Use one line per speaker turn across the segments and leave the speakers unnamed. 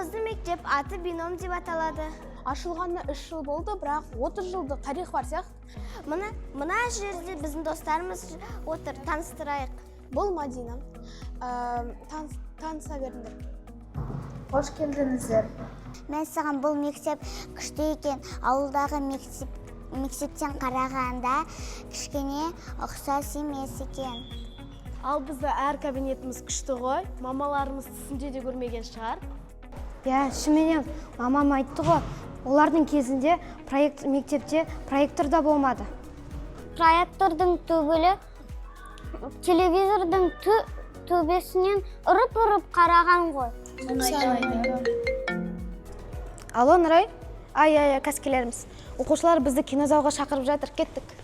біздің мектеп аты бином деп аталады.
Ашылғанына 3 жыл болды, бірақ 30 жылдық тарих бар сияқты.
Мына жерде біздің достарымыз отыр, таныстырайық.
Бұл Мадина. Таныса беріңдер.
Қош келдіңіздер.
Мен саған бұл мектеп күшті екен. Ауылдағы мектептен қарағанда кішкене ұқсас емес екен.
Ал бізді әр кабинетіміз күшті ғой. Мамаларымыз түсінде де көрмеген шығар.
Шынымен мамам айтты ғой, олардың кезінде мектепте проектор да болмады.
Проектордың төбелі телевизордың төбесінен ұрып қараған ғой.
Алло, Нұрай? Кәскелеріміз. Оқушылар бізді кинозалға шақырып жатыр, кеттік.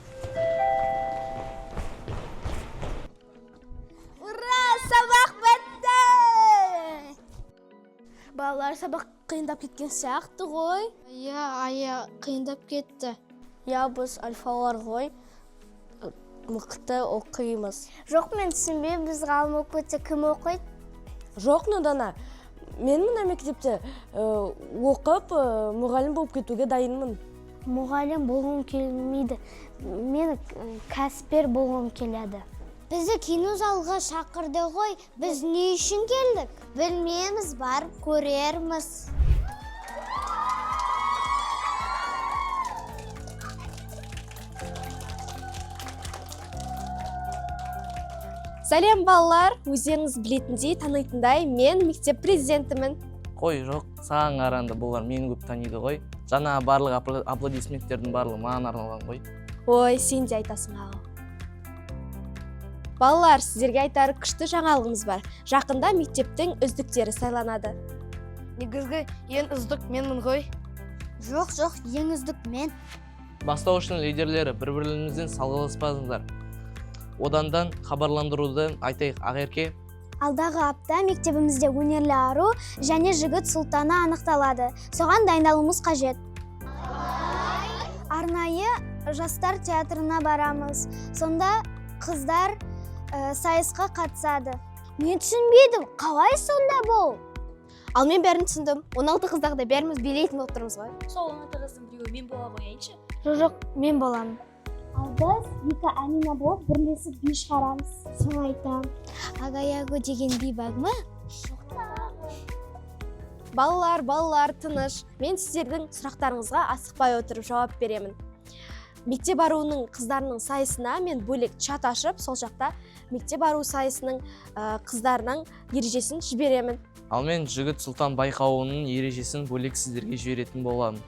Ура, сабақ бітті! Балалар, сабақ қиындап кеткен сияқты ғой.
Қиындап кетті.
Біз альфалар ғой, мықты оқимыз.
Жоқ, мен түсінбей, біз ғалым оқытса кім оқиды?
Жоқ, Нұрдана. Мен мына мектепте оқып, мұғалім болып кетуге дайынмын.
Мұғалім болғым келмейді. Мен кәсіпкер болғым келеді.
Бізді кинозалға шақырды ғой, біз не үшін келдік? Білмейміз, барып көрерміз.
Сәлем балалар, өздеріңіз білетіндей, танитындай, мен мектеп президентімін.
Қой, жоқ, саған қаранды, бұлар мені көп таниды ғой. Жаңа барлық аплодисменттердің барлығы маған арналған ғой.
Ой, сен де айтасың ағыл. Балалар, сіздерге айтар күшті жаңалығымыз бар. Жақында мектептің үздіктері сайланады.
Негізгі ең үздік менмін ғой.
Жоқ, ең үздік мен.
Бастауыштың лидерлері бір-бірлеріңізден салғыласпасыңдар. Одандан хабарландыруды айтайық, Ақерке.
Алдағы апта мектебімізде өнерлі ару және жігіт сұлтаны анықталады. Соған дайындалуымыз қажет. Арнайы жастар театрына барамыз. Сонда қыздар сайысқа қатысады. Мен түсінбедім, қалай сонда бұл?
Ал мен бәрін түсіндім. 16 қыздағыда бәріміз билейтін болып тұрмыз ғой.
Сол 16 қыздың біреуі мен бола қояйыншы.
Жоқ, мен боламын.
Ал біз екі Амина болып бірлесіп би шығарамыз. Соны айтам.
Агаяго деген би бар ма?
Балалар, тыныш. Мен сіздердің сұрақтарыңызға асықпай отырып жауап беремін. Мектеп аруының қыздарының сайысына мен бөлек чат ашып, сол жақта мектеп ару сайысының қыздарының ережесін жіберемін.
Ал мен жігіт сұлтан байқауының ережесін бөлек сіздерге жіберетін боламын.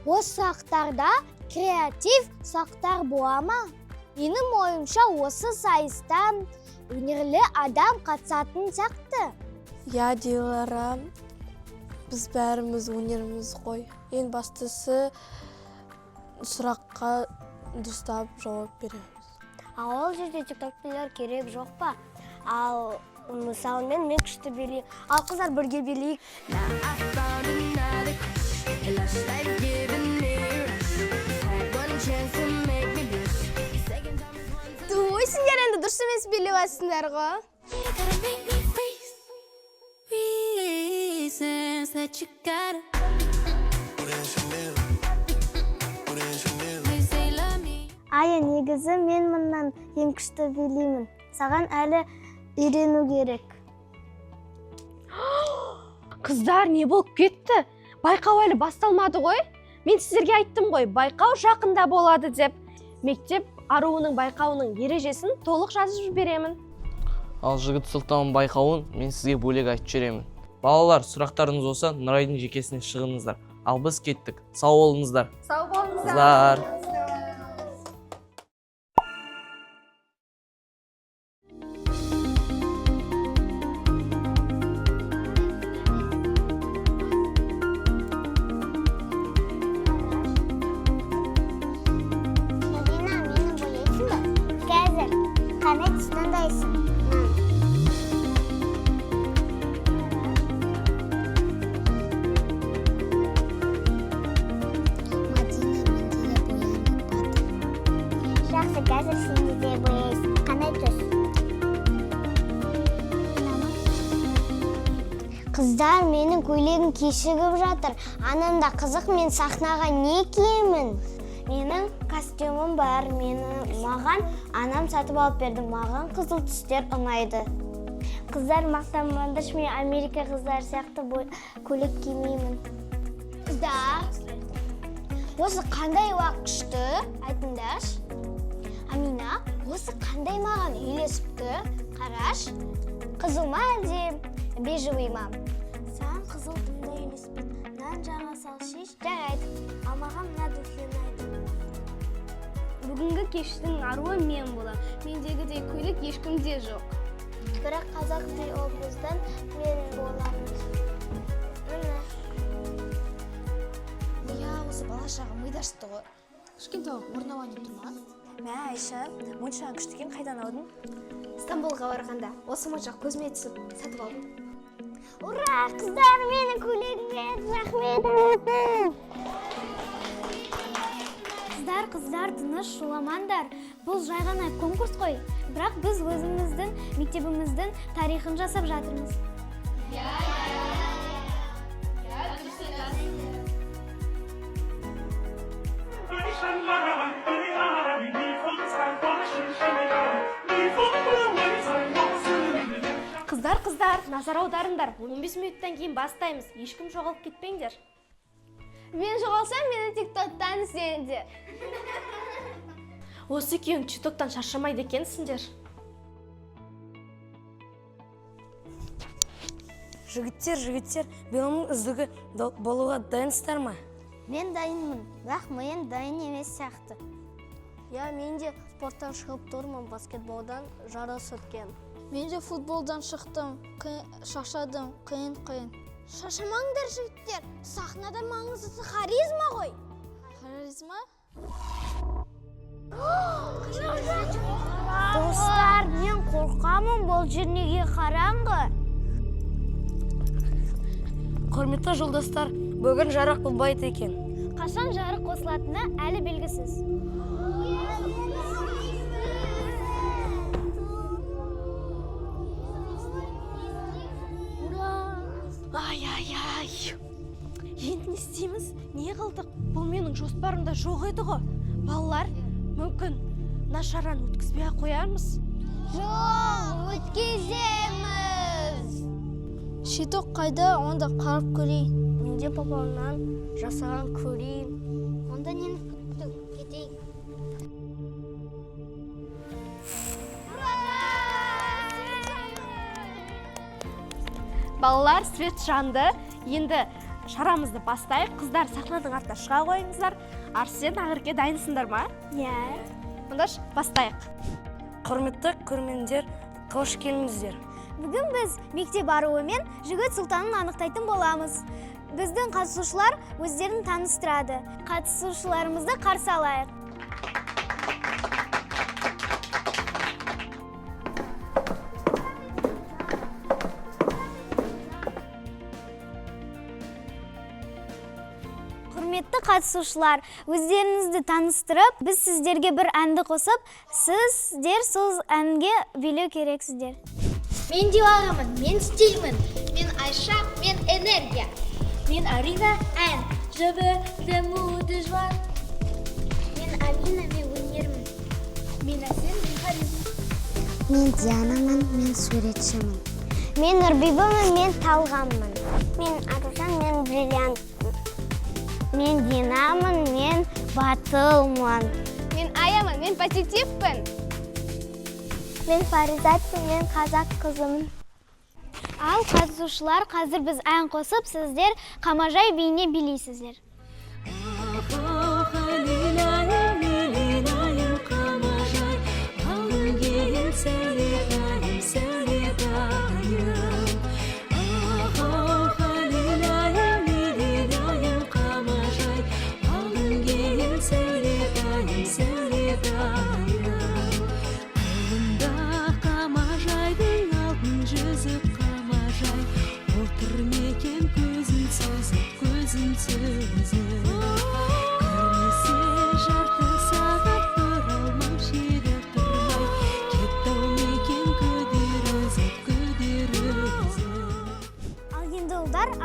Осы сұрақтарда креатив сұрақтар бола ма? Менің ойымша осы сайыстан өнерлі адам қатысатын сияқты.
Дилара, біз бәріміз өнеріміз ғой. Ең бастысы сұраққа дұрыстап жауап береміз.
Ол жерде тиктоктілер керек жоқ па? Ал мысалы мен күшті билейік. Ал қыздар бірге билейік.
Ой, сендер енді дұрыс емес билеп жатсыңдар ғой.
Негізі мен мұннан ең күшті билеймін. Саған әлі үйрену керек.
Қыздар, не болып кетті? Байқау әлі басталмады ғой? Мен сіздерге айттым ғой, байқау жақында болады деп. Мектеп аруының байқауының ережесін толық жазып жіберемін.
Ал жігіт сұлтан байқауын мен сізге бөлек айтып жіберемін. Балалар, сұрақтарыңыз болса Нұрайдың жекесіне шығыңыздар. Ал біз кеттік. Сау болыңыздар.
Сау болыңыздар.
Қыздар, менің көйлегім кешігіп жатыр. Анамда қызық, мен сахнаға не киемін? Менің костюмім бар. Маған анам сатып алып берді. Маған қызыл түстер ұнайды. Қыздар, мақтанбаңдаршы, мен Америка қыздары сияқты көйлек кимеймін. Да. Осы қандай уақытты? Айтыңдаршы. Амина, осы қандай маған үйлесіпті? Қараш. Қызыл ма әлде бежевый ма? Саған қызыл тымда үйлеспейді. Мынаны жаға сал, шеш. Жарайды. Ал маған мына дүкен айты. Бүгінгі кештің аруы мен болам. Мендегідей көйлек ешкімде жоқ. Бірақ қазақ тіл образдан мен боламын. Міне.
Я осы бала-шаға мида шықты ғой. Кішкентай орнауан деп тұрма?
Мә, Айша, моншаның күштіген қайдан аудың? Стамбулға барғанда осы моншақ көзіме түсіп сатып алдым.
Ура, қыздар, менің көйлегіме рахмет. Қыздар, тыныш, шуламаңдар. Бұл жай ғана конкурс қой. Бірақ біз өзіміздің мектебіміздің тарихын жасап жатырмыз.
Қыздар, назар аударыңдар. 15 минуттан кейін бастаймыз. Ешкім жоғалып кетпеңдер.
Мен жоғалсам, мені тиктоктан іздеңдер.
Осы екеуің тиктоктан шаршамайды екенсіңдер.
Жігіттер, беломның үздігі болуға дайынсыздар ма?
Мен дайынмын, бірақ мен дайын емес сияқты. Я, мен де спорттан шығып тұрмын, баскетболдан жарыс өткен.
Мен де футболдан шықтым, шаршадым, қиын.
Шаршамаңдар, жігіттер, сахнада маңыздысы харизма ғой.
Харизма?
Достар, мен қорқамын, бұл жер неге қараңғы.
Құрметті жолдастар, бүгін жарық болмайды екен.
Қашан жарық қосылатыны әлі белгісіз.
Ай. Енді не істейміз? Не қылдық? Бұл менің жоспарымда жоқ еді ғой. Балалар, мүмкін нашараны өткізбей қоярмыз?
Жоқ, өткіземіз.
Шиток қайда, онда қарып көрейін.
Менде папамнан жасаған көрейін. Онда нені күттік, кетейік.
Балалар, свет жанды. Енді шарамызды бастайық. Қыздар, сахнаның артына шыға қойыңыздар. Арсен, Ақерке дайынсыңдар ма?
Иә.
Онда бастайық.
Құрметті көрермендер, қош келдіңіздер.
Бүгін біз мектеп аруы мен жігіт сұлтанын анықтайтын боламыз. Біздің қатысушылар өздерін таныстырады. Қатысушыларымызды қарсы алайық. Құрметті қатысушылар, өздеріңізді таныстырып, біз сіздерге бір әнді қосып, сіздер сол әнге билеу керексіздер.
Мен Диларамын, мен стильмін. Мен Айша, мен энергия.
Мен Арина, ән. Je veux des mots de joie.
Мен Алина, мен өнермін.
Мен Әсен, мен харизма.
Мен Дианамын, мен суретшімін. Мен Нұрбибімін, мен талғаммын. Мен Аружан, мен бриллиантмын. Мен Динамын, мен батылмын.
Мен Аямын, мен позитивпін.
Мен Фаризатпын, мен қазақ қызымын. Ал қатысушылар, қазір біз ән қосып, сіздер қамажай биіне билейсіздер.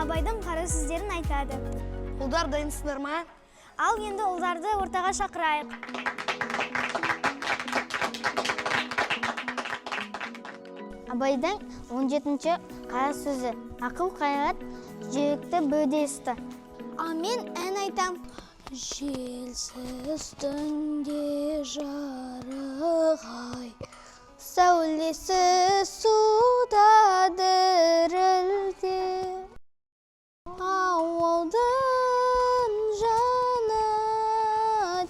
абайдың қара сөздерін айтады.
Ұлдар дайынсыздар ма?
Ал енді ұлдарды ортаға шақырайық. Абайдың 17-ші қара сөзі. Ақыл қайрат жүректі бөдесті. Ал мен ән айтам. Желсіз түнде жарық ай, сәулесі суда дірілде. Ауылдың жаны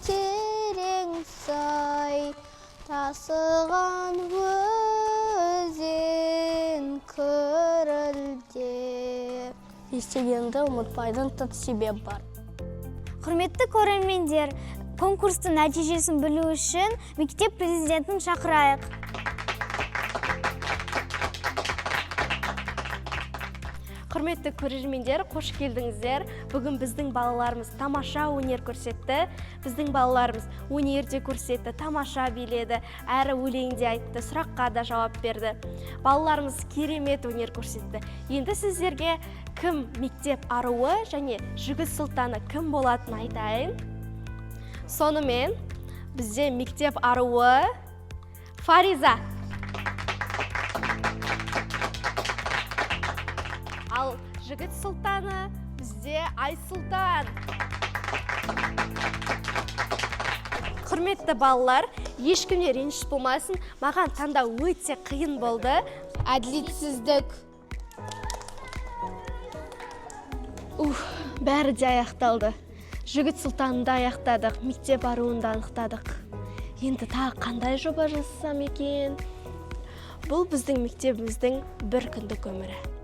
терең сай, тасыған өзен кірілде. Естігенді ұмытпайдың тық себеп бар. Құрметті көрермендер, конкурстың нәтижесін білу үшін мектеп президентін шақырайық.
Құрметті көрермендер, қош келдіңіздер. Бүгін біздің балаларымыз тамаша өнер көрсетті. Біздің балаларымыз өнерде көрсетті, тамаша биледі, әрі өлеңде айтты, сұраққа да жауап берді. Балаларымыз керемет өнер көрсетті. Енді сіздерге кім мектеп аруы және жігіт сұлтаны кім болатынын айтайын. Сонымен бізде мектеп аруы Фариза. Ал жігіт сұлтаны бізде Айсұлтан. Құрметті балалар, ешкімде реніш болмасын, маған таңдау өте қиын болды.
Әділетсіздік.
Бәрі де аяқталды. Жігіт сұлтанды аяқтадық, мектеп аруында анықтадық. Енді тағы қандай жоба жасасам екен? Бұл біздің мектебіміздің бір күндік өмірі.